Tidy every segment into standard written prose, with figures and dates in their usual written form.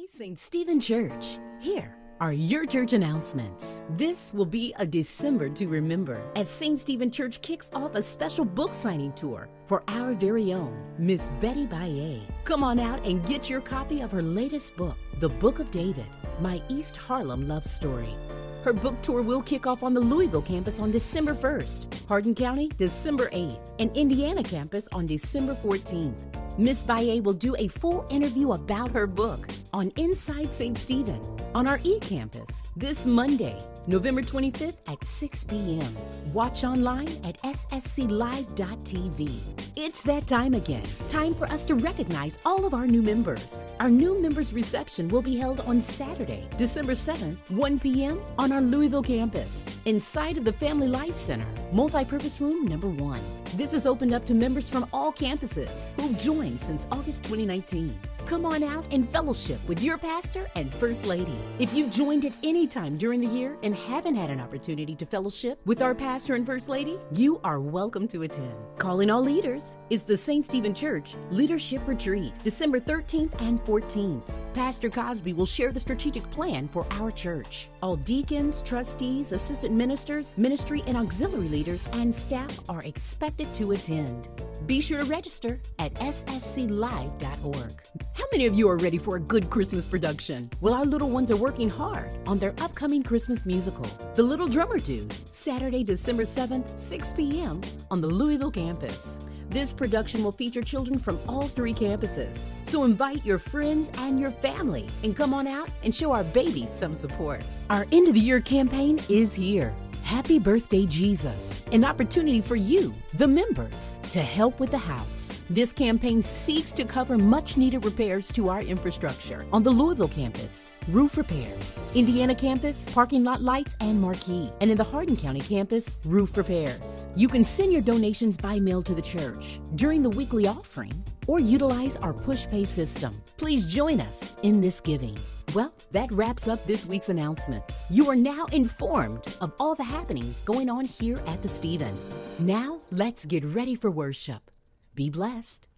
St. Stephen Church. Here are your church announcements. This will be a December to remember as St. Stephen Church kicks off a special book signing tour for our very own Miss Baye. Come on out and get your copy of her latest book, The Book of David, My East Harlem Love Story. Her book tour will kick off on the Louisville campus on December 1st, Hardin County December 8th, and Indiana campus on December 14th. Miss Baye will do a full interview about her book on Inside St. Stephen on our e-campus this Monday, November 25th at 6 p.m. Watch online at ssclive.tv. It's that time again. Time for us to recognize all of our new members. Our new members reception will be held on Saturday, December 7th, 1 p.m. on our Louisville campus, inside of the Family Life Center, multipurpose room number 1. This is opened up to members from all campuses who've joined since August 2019. Come on out and fellowship with your pastor and First Lady. If you joined at any time during the year and haven't had an opportunity to fellowship with our pastor and First Lady, you are welcome to attend. Calling all leaders is the St. Stephen Church Leadership Retreat, December 13th and 14th. Pastor Cosby will share the strategic plan for our church. All deacons, trustees, assistant ministers, ministry and auxiliary leaders, and staff are expected to attend. Be sure to register at ssclive.org. How many of you are ready for a good Christmas production? Well, our little ones are working hard on their upcoming Christmas musical, The Little Drummer Dude, Saturday, December 7th, 6 p.m. on the Louisville campus. This production will feature children from all 3 campuses. So invite your friends and your family and come on out and show our babies some support. Our end of the year campaign is here. Happy Birthday, Jesus, an opportunity for you, the members, to help with the house. This campaign seeks to cover much-needed repairs to our infrastructure on the Louisville campus, roof repairs, Indiana campus, parking lot lights and marquee, and in the Hardin County campus, roof repairs. You can send your donations by mail to the church during the weekly offering or utilize our push pay system. Please join us in this giving. Well, that wraps up this week's announcements. You are now informed of all the happenings going on here at the Stephen. Now, let's get ready for worship. Be blessed.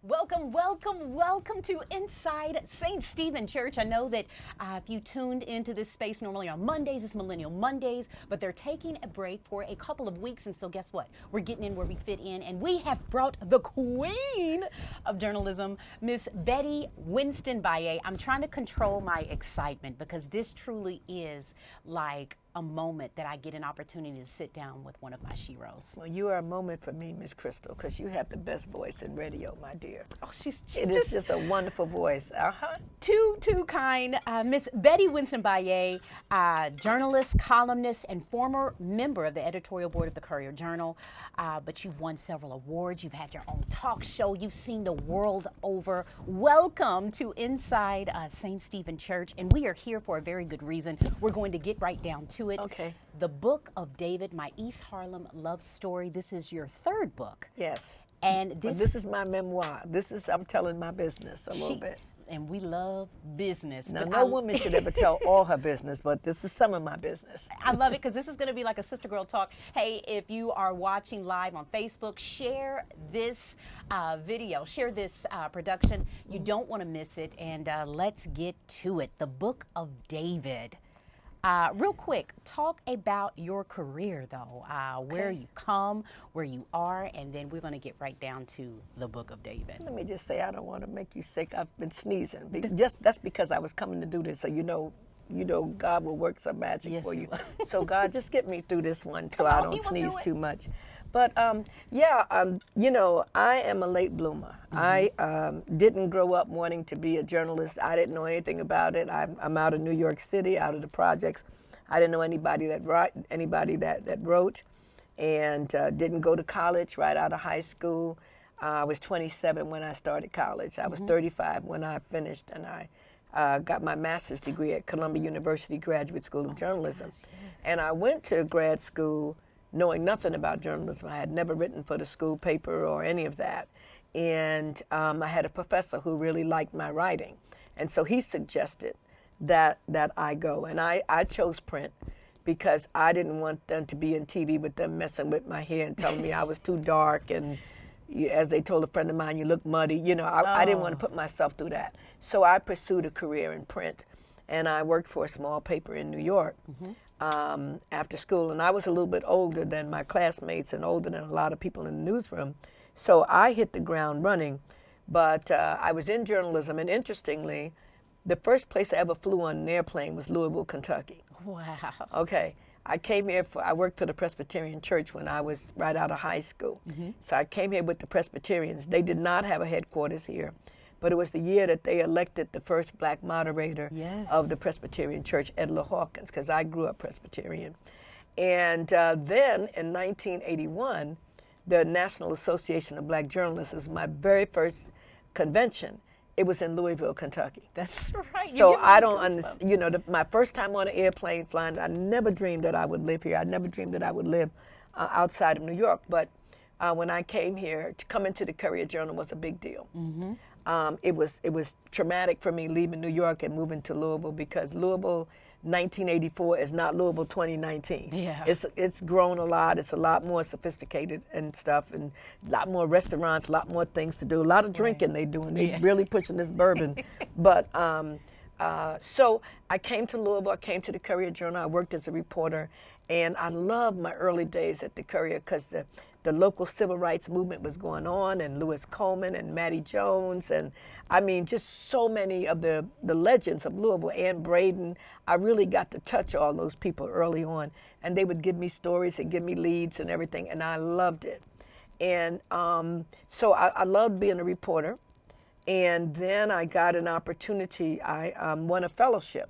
Welcome, welcome, welcome to Inside St. Stephen Church. I know that if you tuned into this space normally on Mondays, it's Millennial Mondays, but they're taking a break for a couple of weeks. And so guess what? We're getting in where we fit in, and we have brought the queen of journalism, Miss Betty Winston Baye. I'm trying to control my excitement because this truly is like a moment that I get an opportunity to sit down with one of my sheroes. Well, you are a moment for me, Miss Crystal, because you have the best voice in radio, my dear. Oh, she's It is just a wonderful voice. Too kind. Miss Betty Winston Baye, journalist, columnist, and former member of the editorial board of the Courier-Journal. But you've won several awards. You've had your own talk show. You've seen the world over. Welcome to Inside St. Stephen Church. And we are here for a very good reason. We're going to get right down to it. Okay. The Book of David, My East Harlem Love Story. This is your 3rd book. Yes. And this is my memoir. I'm telling my business a little bit. And we love business. Now, no woman should ever tell all her business, but this is some of my business. I love it because this is going to be like a sister girl talk. Hey, if you are watching live on Facebook, share this video, share this production. You don't want to miss it. And let's get to it. The Book of David. Real quick, talk about your career, though, where you come, where you are, and then we're going to get right down to the Book of David. Let me just say, I don't want to make you sick. I've been sneezing. That's because I was coming to do this, so you know God will work some magic for you. So God, just get me through this one so I don't sneeze too much. But I am a late bloomer. I didn't grow up wanting to be a journalist. I didn't know anything about it. I'm out of New York City, out of the projects. I didn't know anybody that wrote, and didn't go to college right out of high school. I was 27 when I started college. I was 35 when I finished, and I got my master's degree at Columbia University Graduate School of Journalism. And I went to grad school knowing nothing about journalism. I had never written for the school paper or any of that. And I had a professor who really liked my writing. And so he suggested that I go. And I chose print because I didn't want them to be in TV with them messing with my hair and telling me I was too dark, and as they told a friend of mine, you look muddy. You know, I didn't want to put myself through that. So I pursued a career in print, and I worked for a small paper in New York after school. And I was a little bit older than my classmates and older than a lot of people in the newsroom. So I hit the ground running, but I was in journalism, and interestingly, the first place I ever flew on an airplane was Louisville, Kentucky. Wow. Okay. I came here I worked for the Presbyterian Church when I was right out of high school. So I came here with the Presbyterians. They did not have a headquarters here, but it was the year that they elected the first black moderator of the Presbyterian Church, Edla Hawkins, because I grew up Presbyterian. And then in 1981, the National Association of Black Journalists was my very first convention. It was in Louisville, Kentucky. That's right. So I don't understand, you know, my first time on an airplane flying, I never dreamed that I would live here. I never dreamed that I would live outside of New York. But when I came here, to come into the Courier Journal was a big deal. It was traumatic for me leaving New York and moving to Louisville, because Louisville 1984 is not Louisville 2019. Yeah. It's grown a lot. It's a lot more sophisticated and stuff, and a lot more restaurants, a lot more things to do, a lot of drinking they do, and they really pushing this bourbon. But so I came to Louisville, I came to the Courier Journal, I worked as a reporter, and I loved my early days at the Courier because the local civil rights movement was going on, and Lewis Coleman and Mattie Jones, and I mean, just so many of the legends of Louisville, Ann Braden. I really got to touch all those people early on, and they would give me stories and give me leads and everything, and I loved it. And so I loved being a reporter. And then I got an opportunity. I won a fellowship,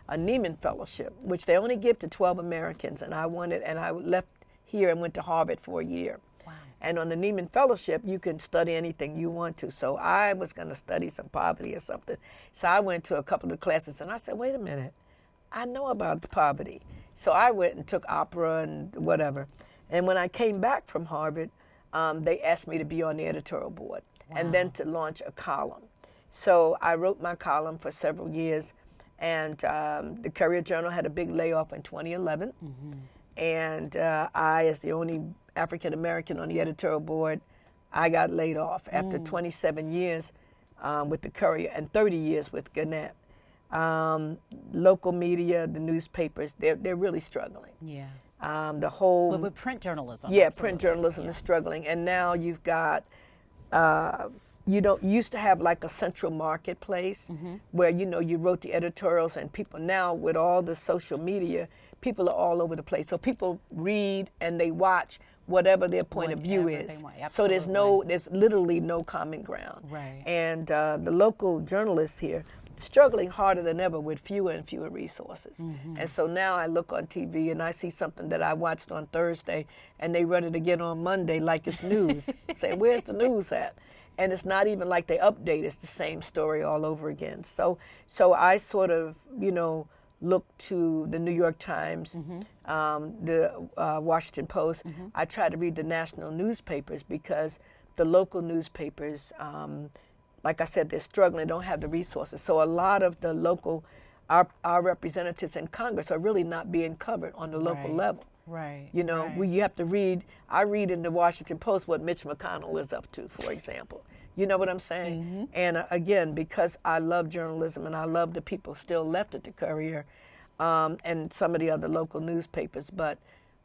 a Neiman Fellowship, which they only give to 12 Americans, and I won it, and I left here and went to Harvard for a year. Wow. And on the Neiman Fellowship, you can study anything you want to. So I was going to study some poverty or something. So I went to a couple of classes, and I said, wait a minute, I know about the poverty. So I went and took opera and whatever. And when I came back from Harvard, they asked me to be on the editorial board and then to launch a column. So I wrote my column for several years, and the Courier Journal had a big layoff in 2011. And I, as the only African American on the editorial board, I got laid off after 27 years with the Courier and 30 years with Gannett. Local media, the newspapers, they're really struggling. Yeah. The whole... But with print journalism. Yeah, absolutely. print journalism is struggling. And now you've got... you used to have like a central marketplace where, you know, you wrote the editorials, and people now with all the social media, people are all over the place. So people read and they watch whatever their point of view is. So there's literally no common ground. Right. And the local journalists here struggling harder than ever with fewer and fewer resources. And so now I look on TV and I see something that I watched on Thursday, and they run it again on Monday like it's news. Say, where's the news at? And it's not even like they update. It's the same story all over again. So I sort of, you know, look to the New York Times, the Washington Post. I try to read the national newspapers because the local newspapers, like I said, they're struggling, don't have the resources. So a lot of the local, our representatives in Congress are really not being covered on the local level. Right. You know, you have to read, I read in the Washington Post what Mitch McConnell is up to, for example. You know what I'm saying? And again, because I love journalism and I love the people still left at the Courier and some of the other local newspapers, but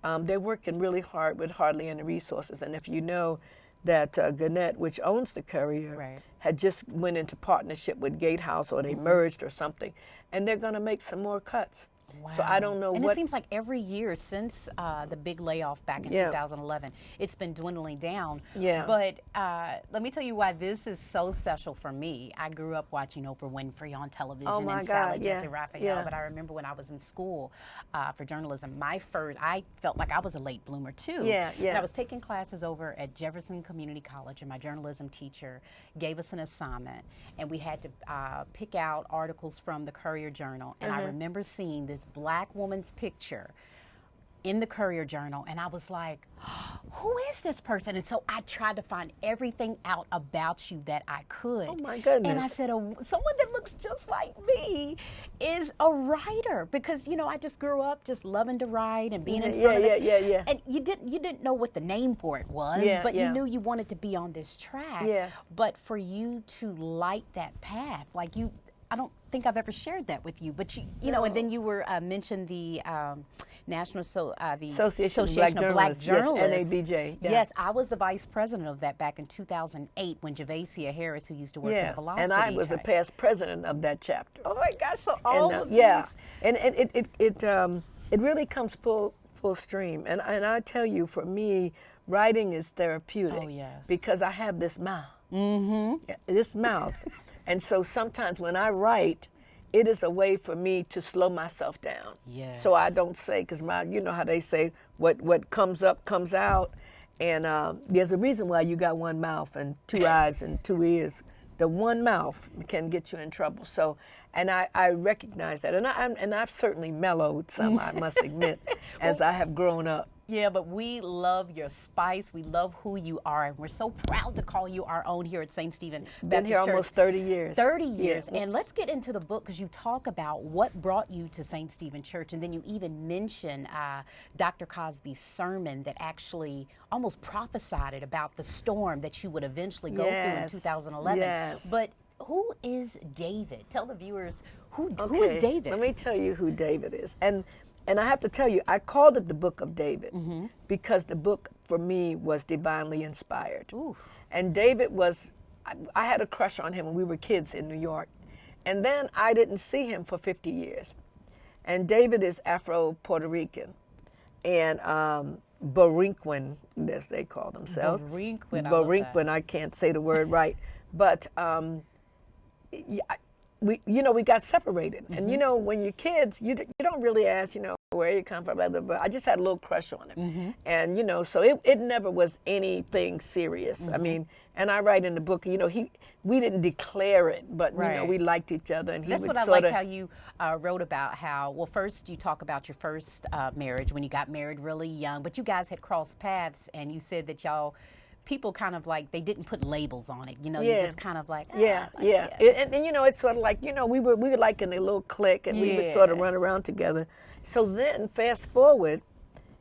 they're working really hard with hardly any resources. And if you know that Gannett, which owns the Courier, had just went into partnership with Gatehouse, or they merged or something, and they're going to make some more cuts. Wow. So I don't know and what... it seems like every year since the big layoff back in 2011, it's been dwindling down. Yeah. But let me tell you why this is so special for me. I grew up watching Oprah Winfrey on television and Sally Jesse Raphael. But I remember when I was in school for journalism, I felt like I was a late bloomer too. And I was taking classes over at Jefferson Community College, and my journalism teacher gave us an assignment, and we had to pick out articles from the Courier Journal. And I remember seeing this black woman's picture in the Courier Journal, and I was like, who is this person? And so I tried to find everything out about you that I could. Oh my goodness. And I said, someone that looks just like me is a writer, because I just grew up just loving to write and being in front of it. Yeah. And you didn't know what the name for it was, but you knew you wanted to be on this track. Yeah. But for you to light that path, like I don't think I've ever shared that with you, but you know, and then you were mentioned the the Association of Black Journalists. Yes, NABJ. Yeah. Yes, I was the vice president of that back in 2008 when Javacia Harris, who used to work for Velocity, and I was the past president of that chapter. Oh my gosh! So all of these, and it really comes full stream. And I tell you, for me, writing is therapeutic. Oh yes. Because I have this mouth. Mm-hmm. This mouth. And so sometimes when I write, it is a way for me to slow myself down. Yes. So I don't say, because you know how they say, what comes up comes out. And there's a reason why you got one mouth and two eyes and two ears. The one mouth can get you in trouble. So, and I recognize that. And I've certainly mellowed some, I must admit, as I have grown up. Yeah, but we love your spice. We love who you are, and we're so proud to call you our own here at St. Stephen Baptist Been here Church. almost 30 years. 30 years. Yeah. And let's get into the book, because you talk about what brought you to St. Stephen Church, and then you even mention Dr. Cosby's sermon that actually almost prophesied it about the storm that you would eventually go through in 2011. Yes. But who is David? Tell the viewers who is David? Let me tell you who David is. And I have to tell you, I called it the Book of David because the book for me was divinely inspired. Ooh. And David was, I had a crush on him when we were kids in New York. And then I didn't see him for 50 years. And David is Afro-Puerto Rican. And Borinquin, as they call themselves. Borinquin, I can't say the word right. But we got separated. And when you're kids, you don't really ask, where you come from, but I just had a little crush on him. And so it never was anything serious. I mean, and I write in the book, we didn't declare it, but we liked each other. And that's what I liked how you wrote about how, well, first you talk about your first marriage when you got married really young, but you guys had crossed paths, and you said that people kind of like, they didn't put labels on it. You just kind of like, And it's sort of like, we were like in a little clique, and we would sort of run around together. So then fast forward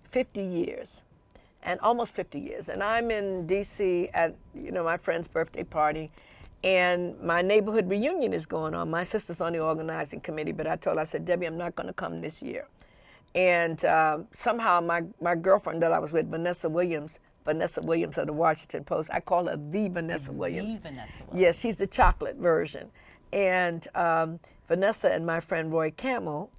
50 years, and almost 50 years, and I'm in D.C. at, my friend's birthday party, and my neighborhood reunion is going on. My sister's on the organizing committee, but I said, Debbie, I'm not going to come this year. And somehow my girlfriend that I was with, Vanessa Williams of the Washington Post. I call her the Vanessa Williams. The Vanessa Williams. Yes, she's the chocolate version. And Vanessa and my friend Roy Campbell,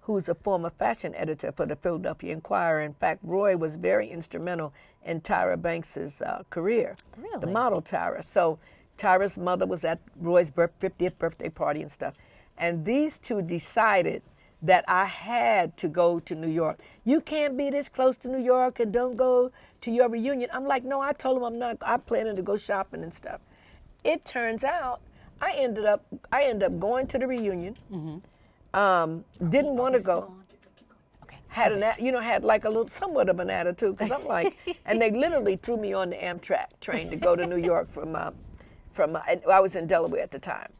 who's a former fashion editor for the Philadelphia Inquirer. In fact, Roy was very instrumental in Tyra Banks's career. Really? The model Tyra. So Tyra's mother was at Roy's 50th birthday party and stuff. And these two decided that I had to go to New York. You can't be this close to New York and don't go to your reunion. I'm like, no, I told them I'm planning to go shopping and stuff. It turns out I ended up going to the reunion. Didn't want to go. Okay. Had like a little, somewhat of an attitude, because I'm like, and they literally threw me on the Amtrak train to go to New York I was in Delaware at the time.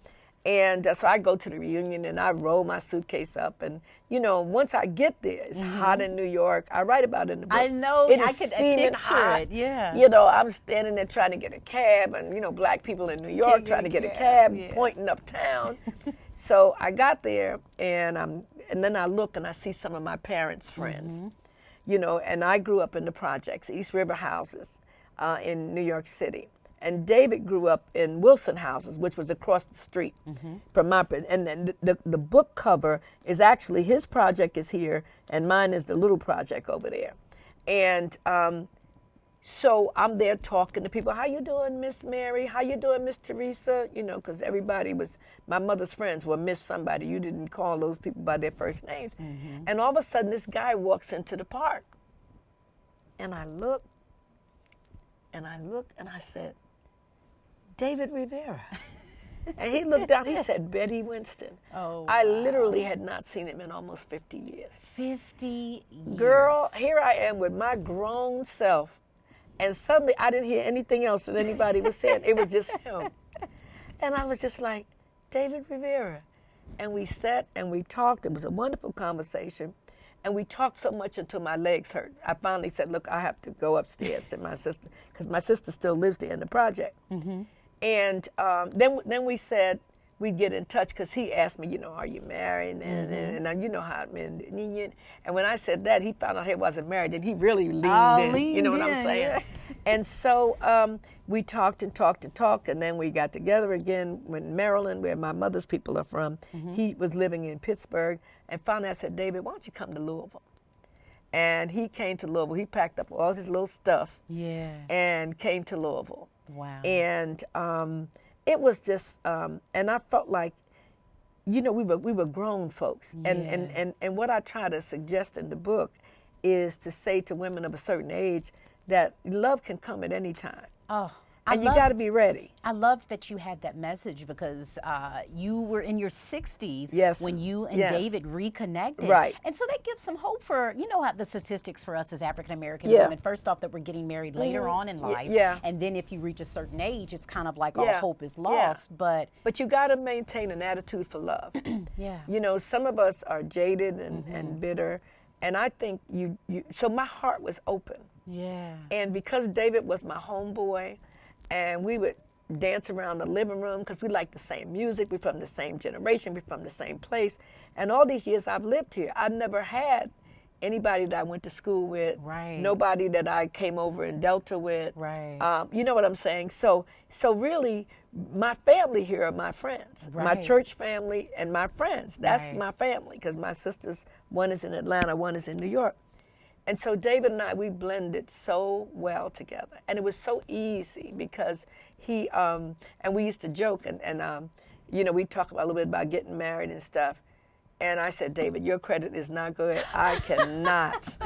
And so I go to the reunion and I roll my suitcase up, and once I get there, it's hot in New York. I write about it in the book. I know, it is I could steaming picture hot. it, yeah. I'm standing there trying to get a cab, and black people in New York trying to get a cab, pointing uptown. So I got there, and then I look and I see some of my parents' friends, and I grew up in the projects, East River houses in New York City. And David grew up in Wilson houses, which was across the street from my, and then the book cover is actually, his project is here, and mine is the little project over there. And so I'm there talking to people. How you doing, Miss Mary? How you doing, Miss Teresa? Because everybody was, my mother's friends were Miss somebody. You didn't call those people by their first names. And all of a sudden, this guy walks into the park. And I look, and I said, David Rivera. And he looked down, he said, Betty Winston. Oh, I wow. literally had not seen him in almost 50 years. 50 years. Girl, here I am with my grown self. And suddenly I didn't hear anything else that anybody was saying. It was just him. And I was just like, David Rivera. And we sat and we talked. It was a wonderful conversation. And we talked so much until my legs hurt. I finally said, look, I have to go upstairs to my sister, because my sister still lives there in the project. Mm-hmm. And then we said we'd get in touch, because he asked me, are you married? And you know how it meant. And when I said that, he found out he wasn't married, and he really leaned in. You know what I'm saying? Yeah. And so we talked and talked and talked, and then we got together again in Maryland, where my mother's people are from. Mm-hmm. He was living in Pittsburgh, and finally I said, David, why don't you come to Louisville? And he came to Louisville. He packed up all his little stuff and came to Louisville. Wow. And it was just, and I felt like, we were grown folks. Yeah. And what I try to suggest in the book is to say to women of a certain age that love can come at any time. Oh, and you got to be ready. I loved that you had that message, because you were in your 60s when you and David reconnected. Right. And so that gives some hope for, how the statistics for us as African-American women, first off, that we're getting married later on in life. Yeah. And then if you reach a certain age, it's kind of like all hope is lost. Yeah. But you got to maintain an attitude for love. Yeah. Some of us are jaded and bitter. And I think so my heart was open. Yeah. And because David was my homeboy, and we would dance around the living room, because we like the same music, we're from the same generation, we're from the same place. And all these years I've lived here, I never had anybody that I went to school with, nobody that I came over in Delta with. Right. You know what I'm saying? So really, my family here are my friends. My church family and my friends. That's my family, because my sisters, one is in Atlanta, one is in New York. And so David and I, we blended so well together. And it was so easy, because he, and we used to joke, and we talk about a little bit about getting married and stuff. And I said, David, your credit is not good. I cannot.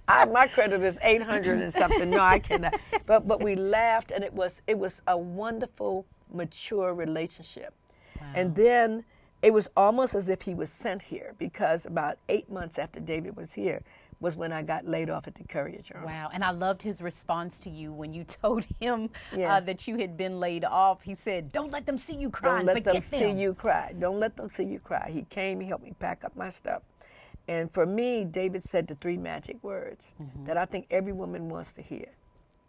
My credit is 800 and something. No, I cannot. But we laughed, and it was a wonderful, mature relationship. Wow. And then it was almost as if he was sent here, because about 8 months after David was here was when I got laid off at the Courier-Journal. Wow, and I loved his response to you when you told him that you had been laid off. He said, don't let them see you cry. Don't let them see you cry. Don't let them see you cry. He came, he helped me pack up my stuff. And for me, David said the 3 magic words that I think every woman wants to hear.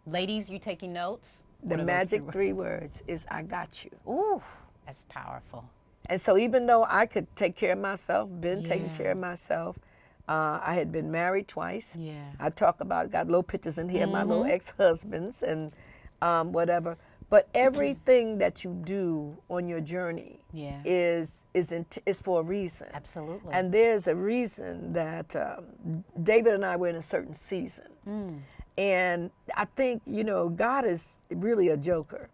Ladies, you taking notes? The magic 3 words is, I got you. Ooh, that's powerful. And so even though I could take care of myself, taking care of myself, I had been married twice. Yeah. I talk about, got little pictures in here, my little ex-husbands and whatever. But everything that you do on your journey is for a reason. Absolutely. And there's a reason that David and I were in a certain season. And I think, God is really a joker.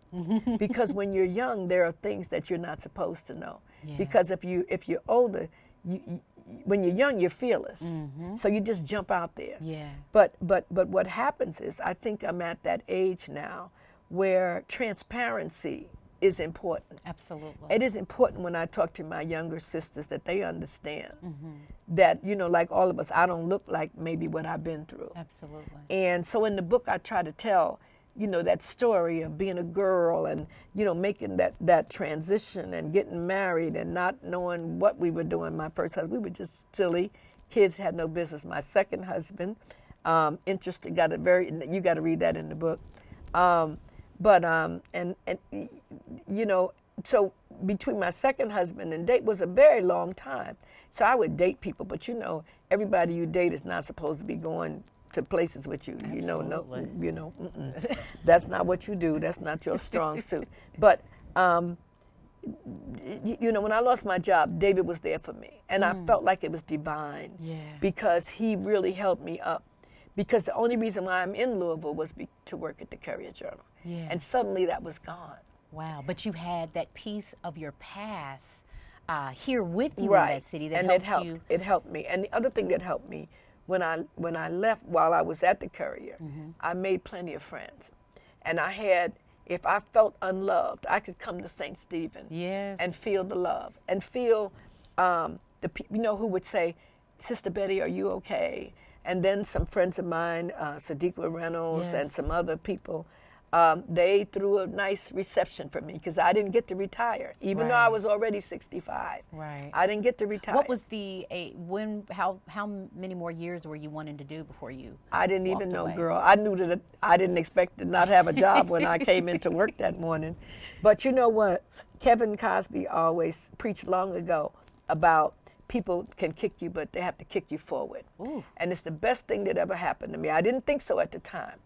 Because when you're young, there are things that you're not supposed to know. Yeah. Because if you're older, when you're young, you're fearless. So you just jump out there. Yeah. But what happens is, I think I'm at that age now where transparency is important. Absolutely. It is important when I talk to my younger sisters that they understand that, like all of us, I don't look like maybe what I've been through. Absolutely. And so in the book, I try to tell, that story of being a girl and, making that transition and getting married and not knowing what we were doing. My first husband, we were just silly kids, had no business. My second husband, interesting, you got to read that in the book. So between my second husband and date was a very long time. So I would date people, but everybody you date is not supposed to be going to places with you. Absolutely. That's not what you do. That's not your strong suit. But when I lost my job, David was there for me, and I felt like it was divine because he really helped me up. Because the only reason why I'm in Louisville was to work at the Courier-Journal, and suddenly that was gone. Wow! But you had that piece of your past here with you in that city that and helped you. It helped me. And the other thing that helped me when I left while I was at the Courier, I made plenty of friends, and I had if I felt unloved, I could come to St. Stephen Yes. and feel the love and feel who would say, Sister Betty, are you okay? And then some friends of mine, Sadiqa Reynolds and Yes. some other people, they threw a nice reception for me because I didn't get to retire, even though I Right. was already 65. Right. I didn't get to retire. What was how many more years were you wanting to do before you I didn't even walked know, away? girl. I knew that I didn't expect to not have a job when I came into work that morning. But you know what? Kevin Cosby always preached long ago about people can kick you, but they have to kick you forward. Ooh. And it's the best thing that ever happened to me. I didn't think so at the time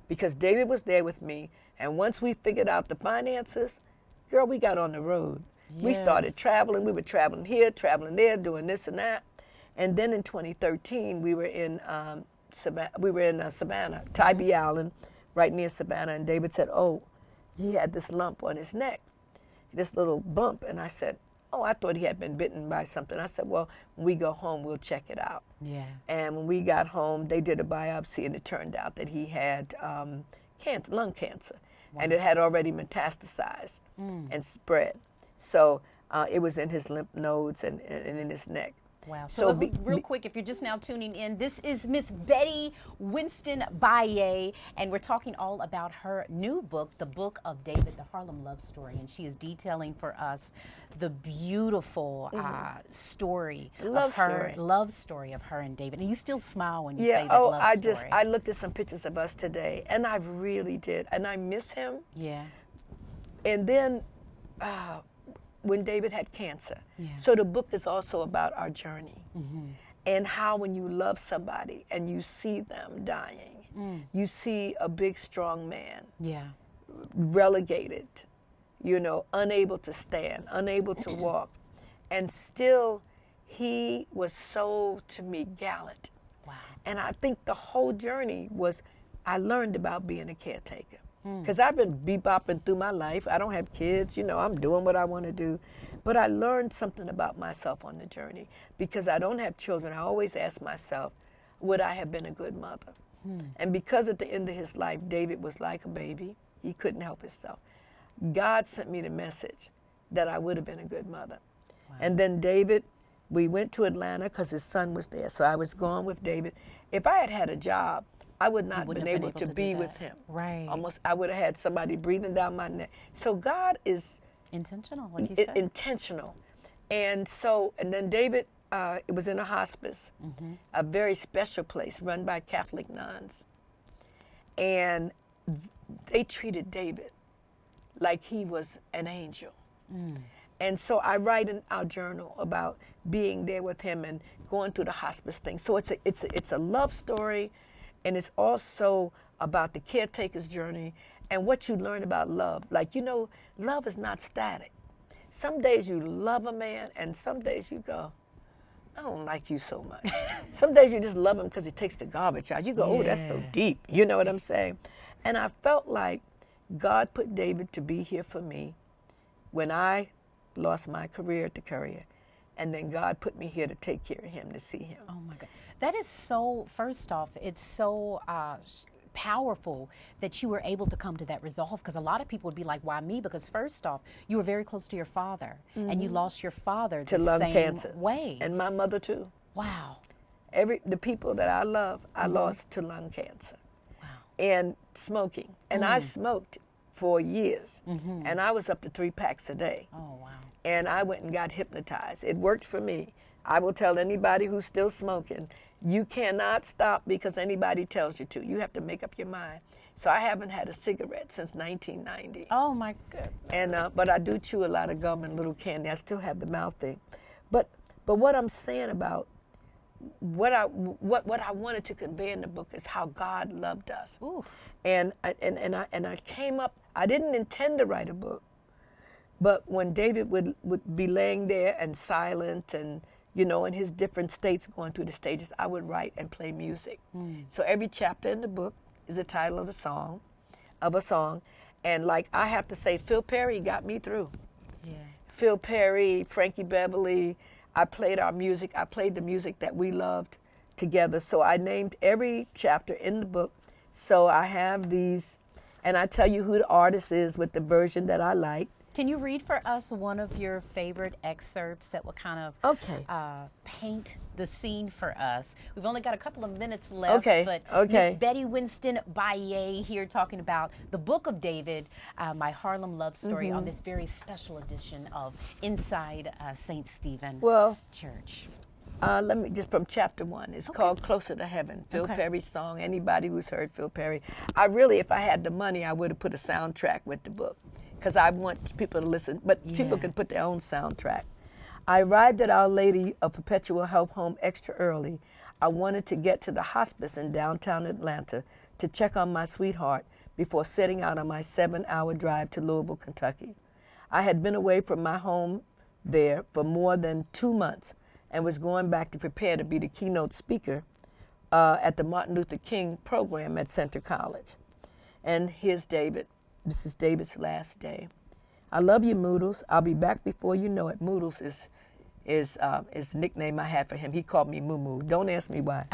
because David was there with me. And once we figured out the finances, girl, we got on the road. We started Yes. traveling. We were traveling here, traveling there, doing this and that. And then in 2013, we were in Savannah, Tybee Island, right near Savannah. And David said, oh, he had this lump on his neck, this little bump. And I said, oh, I thought he had been bitten by something. I said, well, when we go home, we'll check it out. Yeah. And when we got home, they did a biopsy, and it turned out that he had lung cancer. And it had already metastasized and spread. So it was in his lymph nodes and in his neck. Wow. So, be- real quick, if you're just now tuning in, this is Miss Betty Winston Baye, and we're talking all about her new book, The Book of David, the Harlem Love Story. And she is detailing for us the beautiful story Love of her, story. love story of her and David. And you still smile when you Yeah, say that love story. I looked at some pictures of us today, and I really did. And I miss him. Yeah. And then when David had cancer. Yeah. So the book is also about our journey and how when you love somebody and you see them dying, you see a big, strong man Yeah. relegated, unable to stand, unable to walk. And still, he was so, to me, gallant. Wow. And I think the whole journey was, I learned about being a caretaker. Because I've been bebopping through my life. I don't have kids, I'm doing what I want to do. But I learned something about myself on the journey. Because I don't have children, I always ask myself, would I have been a good mother? And because at the end of his life, David was like a baby. He couldn't help himself. God sent me the message that I would have been a good mother. Wow. And then David, we went to Atlanta because his son was there. So I was gone with David. If I had had a job, I would not have wouldn't been have able to do be that. with him. Right. Almost, I would have had somebody breathing down my neck. So God is Intentional, like you said. intentional. And then David, it was in a hospice, a very special place run by Catholic nuns. And they treated David like he was an angel. And so I write in our journal about being there with him and going through the hospice thing. So it's a love story, and it's also about the caretaker's journey and what you learn about love. Like, love is not static. Some days you love a man, and some days you go, I don't like you so much. Some days you just love him because he takes the garbage out. You go, oh, that's so Yeah. deep. You know what I'm saying? And I felt like God put David to be here for me when I lost my career at the Courier. And then God put me here to take care of him, to see him. Oh my God. That is so, first off, it's so powerful that you were able to come to that resolve, because a lot of people would be like, why me? Because first off, you were very close to your father and you lost your father To the lung same cancer. way. And my mother too. Wow. The people that I love, I lost to lung cancer. Wow. And smoking. And I smoked for years. And I was up to 3 packs a day. Oh, wow. And I went and got hypnotized. It worked for me. I will tell anybody who's still smoking, you cannot stop because anybody tells you to. You have to make up your mind. So I haven't had a cigarette since 1990. Oh my goodness. And but I do chew a lot of gum and little candy. I still have the mouth thing. But what I'm saying about what I wanted to convey in the book is how God loved us. Oof. And I came up. I didn't intend to write a book. But when David would be laying there and silent and, in his different states going through the stages, I would write and play music. So every chapter in the book is the title of a song. And like I have to say, Phil Perry got me through. Yeah. Phil Perry, Frankie Beverly, I played our music. I played the music that we loved together. So I named every chapter in the book. So I have these. And I tell you who the artist is with the version that I like. Can you read for us one of your favorite excerpts that will kind of Okay. paint the scene for us? We've only got a couple of minutes left, Okay, but okay. Miss Betty Winston Baye here talking about the Book of David, my Harlem love story on this very special edition of Inside St. Stephen Well, Church. let me just from chapter 1. It's called Closer to Heaven. Phil Okay. Perry's song. Anybody who's heard Phil Perry, I really, if I had the money, I would have put a soundtrack with the book, because I want people to listen. But people Yeah. can put their own soundtrack. I arrived at Our Lady of Perpetual Help home extra early. I wanted to get to the hospice in downtown Atlanta to check on my sweetheart before setting out on my 7-hour drive to Louisville, Kentucky. I had been away from my home there for more than 2 months and was going back to prepare to be the keynote speaker at the Martin Luther King program at Centre College. And here's David. This is David's last day. I love you, Moodles. I'll be back before you know it. Moodles is the nickname I had for him. He called me Moo Moo. Don't ask me why.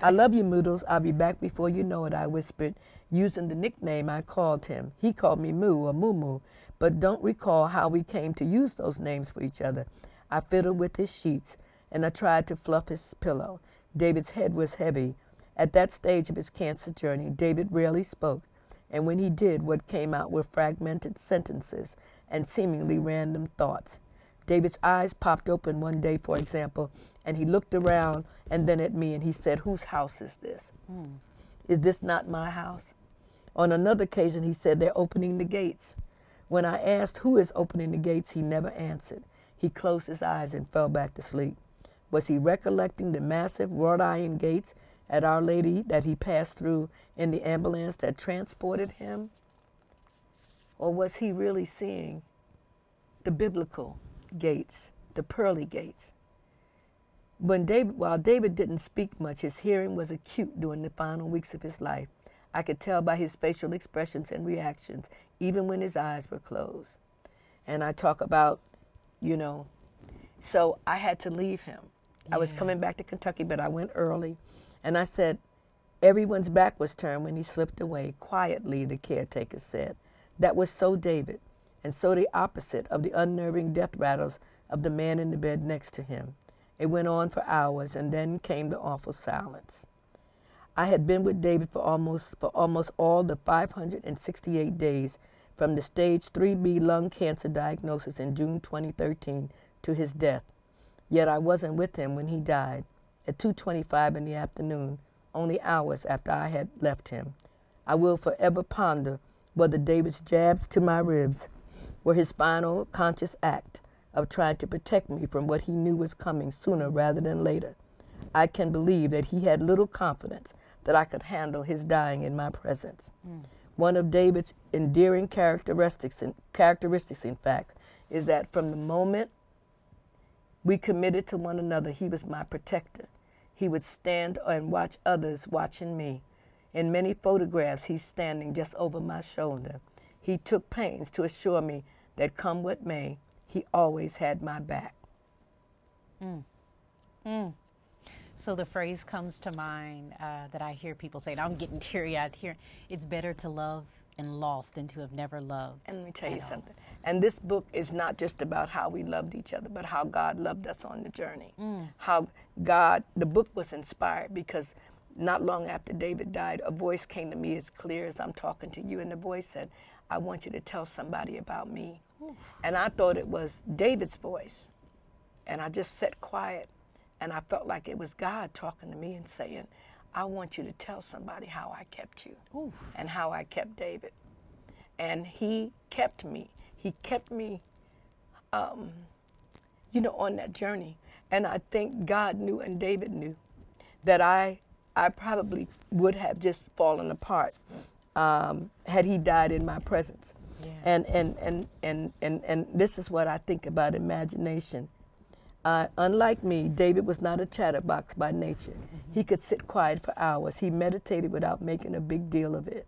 I love you, Moodles. I'll be back before you know it, I whispered, using the nickname I called him. He called me Moo or Moo Moo, but don't recall how we came to use those names for each other. I fiddled with his sheets, and I tried to fluff his pillow. David's head was heavy. At that stage of his cancer journey, David rarely spoke, and when he did, what came out were fragmented sentences and seemingly random thoughts. David's eyes popped open one day, for example, and he looked around and then at me, and he said, "Whose house is this? Is this not my house?" On another occasion, he said, "They're opening the gates." When I asked who is opening the gates, he never answered. He closed his eyes and fell back to sleep. Was he recollecting the massive wrought iron gates at Our Lady that he passed through in the ambulance that transported him? Or was he really seeing the biblical gates, the pearly gates? While David didn't speak much, his hearing was acute during the final weeks of his life. I could tell by his facial expressions and reactions, even when his eyes were closed. And I talk about, so I had to leave him. I was coming back to Kentucky, but I went early. And I said, everyone's back was turned when he slipped away, quietly, the caretaker said. That was so David, and so the opposite of the unnerving death rattles of the man in the bed next to him. It went on for hours, and then came the awful silence. I had been with David for almost all the 568 days from the stage 3B lung cancer diagnosis in June 2013 to his death. Yet I wasn't with him when he died at 2:25 in the afternoon, only hours after I had left him. I will forever ponder whether David's jabs to my ribs were his final conscious act of trying to protect me from what he knew was coming sooner rather than later. I can believe that he had little confidence that I could handle his dying in my presence. One of David's endearing characteristics, in fact, is that from the moment we committed to one another, he was my protector. He would stand and watch others watching me. In many photographs, he's standing just over my shoulder. He took pains to assure me that come what may, he always had my back. So the phrase comes to mind that I hear people say, and I'm getting teary-eyed here, it's better to love and lost than to have never loved. And let me tell you something. And this book is not just about how we loved each other, but how God loved us on the journey. How the book was inspired because not long after David died, a voice came to me as clear as I'm talking to you, and the voice said, "I want you to tell somebody about me." And I thought it was David's voice. And I just sat quiet, and I felt like it was God talking to me and saying, "I want you to tell somebody how I kept you and how I kept David." And he kept me. He kept me, on that journey. And I think God knew and David knew that I probably would have just fallen apart had he died in my presence. Yeah. And this is what I think about imagination. Unlike me, David was not a chatterbox by nature. He could sit quiet for hours. He meditated without making a big deal of it.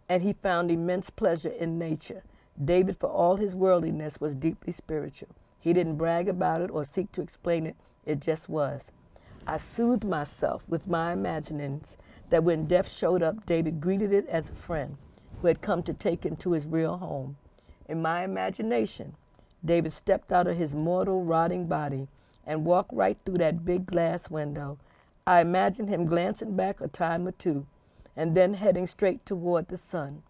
And he found immense pleasure in nature. David, for all his worldliness, was deeply spiritual. He didn't brag about it or seek to explain it. It just was. I soothed myself with my imaginings that when death showed up, David greeted it as a friend. who had come to take him to his real home. In my imagination, David stepped out of his mortal, rotting body and walked right through that big glass window. I imagined him glancing back a time or two and then heading straight toward the sun.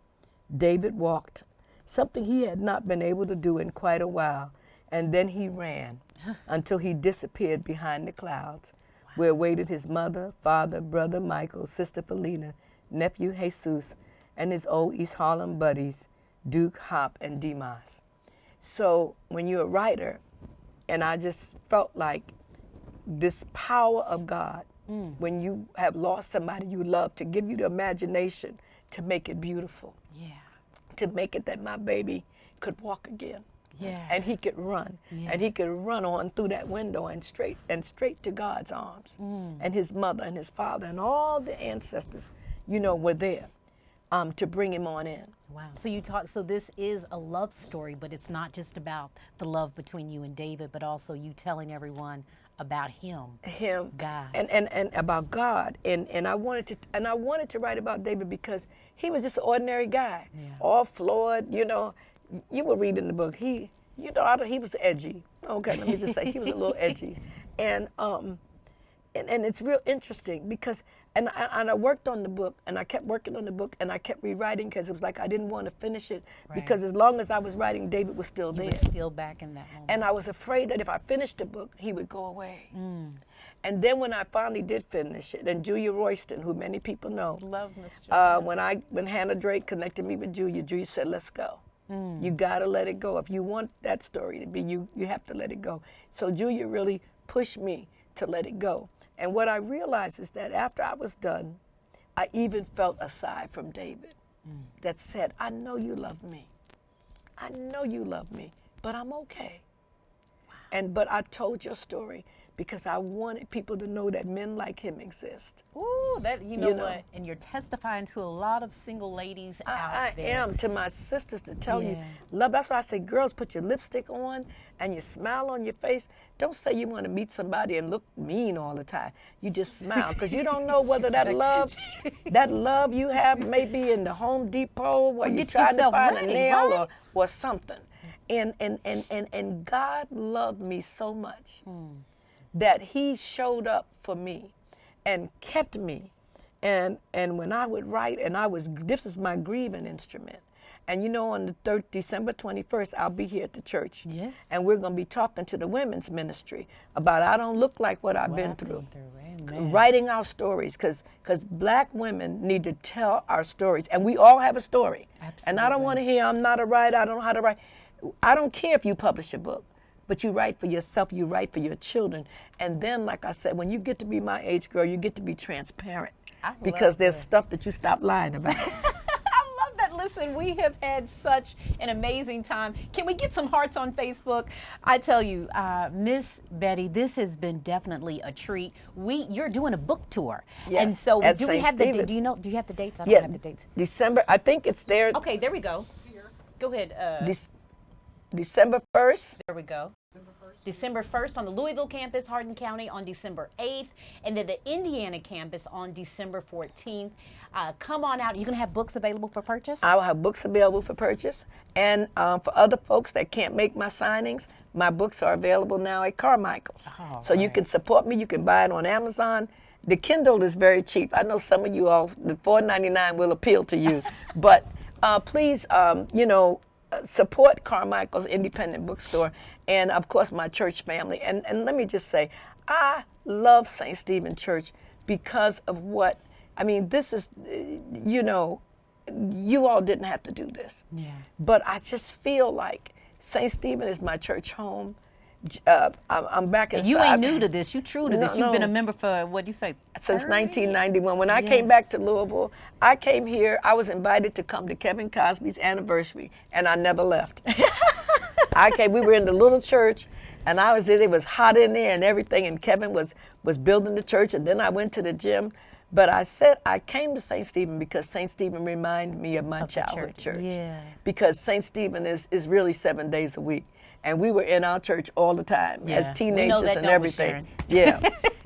David walked, something he had not been able to do in quite a while, and then he ran until he disappeared behind the clouds, where waited his mother, father, brother Michael, sister Felina, nephew Jesus, and his old East Harlem buddies, Duke, Hop, and Demas. So when you're a writer, and I just felt like this power of God, when you have lost somebody you love, to give you the imagination to make it beautiful. Yeah. To make it that my baby could walk again. Yeah. And he could run. Yeah. And he could run on through that window and straight to God's arms. And his mother and his father and all the ancestors, were there to bring him on in. Wow. So this is a love story, but it's not just about the love between you and David, but also you telling everyone about him, God, and about God, and I wanted to write about David because he was just an ordinary guy, all flawed. You were reading the book. He was edgy. Okay, let me just say he was a little edgy, and it's real interesting because and I worked on the book, and I kept working on the book, and I kept rewriting because it was like I didn't want to finish it because as long as I was writing, David was still there. He was still back in that moment. And I was afraid that if I finished the book, he would go away. And then when I finally did finish it, and Julia Royston, who many people know, Love Miss Julia. When Hannah Drake connected me with Julia said, "Let's go. You gotta let it go. If you want that story to be you have to let it go." So Julia really pushed me to let it go. And what I realized is that after I was done, I even felt a sigh from David that said, "I know you love me. I know you love me, but I'm okay." Wow. But I told your story because I wanted people to know that men like him exist. Ooh, that you know what? And you're testifying to a lot of single ladies out there. I am to my sisters to tell you, love. That's why I say, girls, put your lipstick on and your smile on your face. Don't say you want to meet somebody and look mean all the time. You just smile because you don't know whether that love you have may be in the Home Depot where you're trying to find a nail or something. And God loved me so much that he showed up for me and kept me. And when I would write, and this is my grieving instrument. And on the December 21st, I'll be here at the church. Yes. And we're going to be talking to the women's ministry about I don't look like what I've been through. Writing our stories, because black women need to tell our stories. And we all have a story. Absolutely. And I don't want to hear, I'm not a writer, I don't know how to write. I don't care if you publish a book, but you write for yourself, you write for your children. And then, like I said, when you get to be my age, girl, you get to be transparent. Because there's stuff that you stop lying about. Listen, we have had such an amazing time. Can we get some hearts on Facebook? I tell you, Miss Betty, this has been definitely a treat. You're doing a book tour. Yes, and so do we have the do you have the dates? I don't have the dates. December, I think it's there. Okay, there we go. Go ahead. December 1st. There we go. December 1st on the Louisville campus, Hardin County on December 8th, and then the Indiana campus on December 14th. Come on out. You're going to have books available for purchase? I will have books available for purchase. And for other folks that can't make my signings, my books are available now at Carmichael's. So you can support me. You can buy it on Amazon. The Kindle is very cheap. I know some of you all, the $4.99 will appeal to you. But please, support Carmichael's independent bookstore, and of course my church family. And let me just say, I love St. Stephen Church because of this is, you all didn't have to do this. Yeah. But I just feel like St. Stephen is my church home. I'm back inside. And you ain't new to this. You true to this. You've been a member for, what'd you say? Since 1991. When I came back to Louisville, I came here, I was invited to come to Kevin Cosby's anniversary, and I never left. We were in the little church, and I was there. It was hot in there and everything, and Kevin was building the church, and then I went to the gym. But I said I came to St. Stephen because St. Stephen reminded me of my childhood church. Yeah. Because St. Stephen is really 7 days a week. And we were in our church all the time Yeah. as We know teenagers that, and don't we, everything. Sharon? Yeah.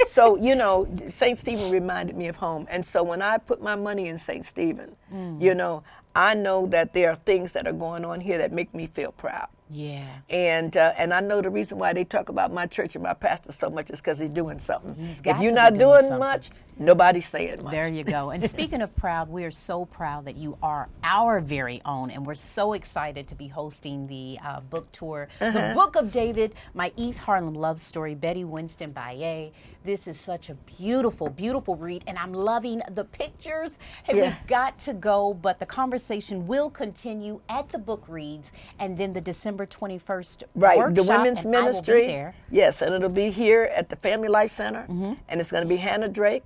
So, you know, St. Stephen reminded me of home. And so when I put my money in St. Stephen, you know, I know that there are things that are going on here that make me feel proud. Yeah. And I know the reason why they talk about my church and my pastor so much is because he's doing something. He's got If you're to not be doing doing something. much, nobody's saying much. There you go. And speaking of proud, we are so proud that you are our very own, and we're so excited to be hosting the book tour, The Book of David, My East Harlem Love Story, Betty Winston Baye. This is such a beautiful, beautiful read, and I'm loving the pictures. Hey, Yeah. we've got to go, but the conversation will continue at the book reads, and then the December 21st Right, workshop, the women's and I will be ministry. there. Yes, and it'll be here at the Family Life Center, and it's going to be Hannah Drake,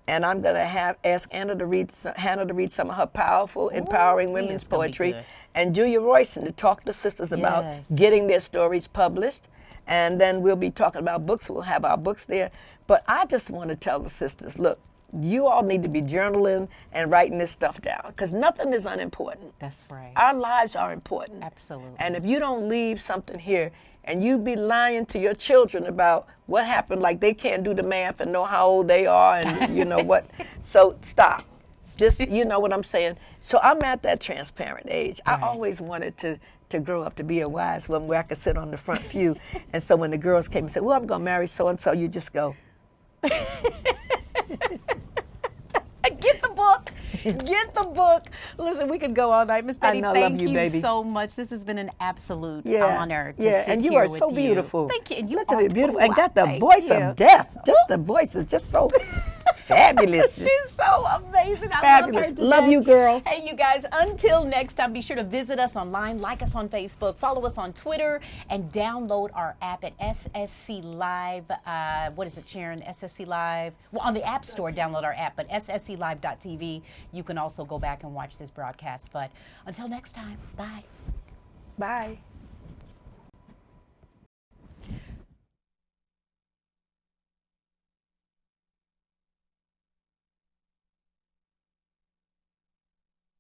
and I'm going to ask Hannah to read some of her powerful, empowering he women's is gonna be poetry, good. and Julia Royston to talk to sisters about Yes. getting their stories published, and then we'll be talking about books. We'll have our books there, but I just want to tell the sisters, look, you all need to be journaling and writing this stuff down because nothing is unimportant. That's right. Our lives are important. Absolutely. And if you don't leave something here and you be lying to your children about what happened, like they can't do the math and know how old they are and you know what, so stop. Just, you know what I'm saying? So I'm at that transparent age. Right. I always wanted to grow up to be a wise woman where I could sit on the front pew. And so when the girls came and said, well, I'm going to marry so-and-so, you just go. Get the book. Get the book. Listen, we could go all night. Miss Betty, know, I thank love you, you baby. so much. This has been an absolute Yeah, honor to yeah, sit and you here are with so beautiful. Thank you. And you Look are at it, beautiful, too. and got the Thank voice you. of death. Just the voice is just so fabulous. She's so amazing. I Fabulous. love her to Love death. you, girl. Hey, you guys, until next time, be sure to visit us online, like us on Facebook, follow us on Twitter, and download our app at SSC Live. What is it, Sharon? SSC Live? Well, on the App Store, download our app, but ssclive.tv. You can also go back and watch this broadcast. But until next time, bye. Bye.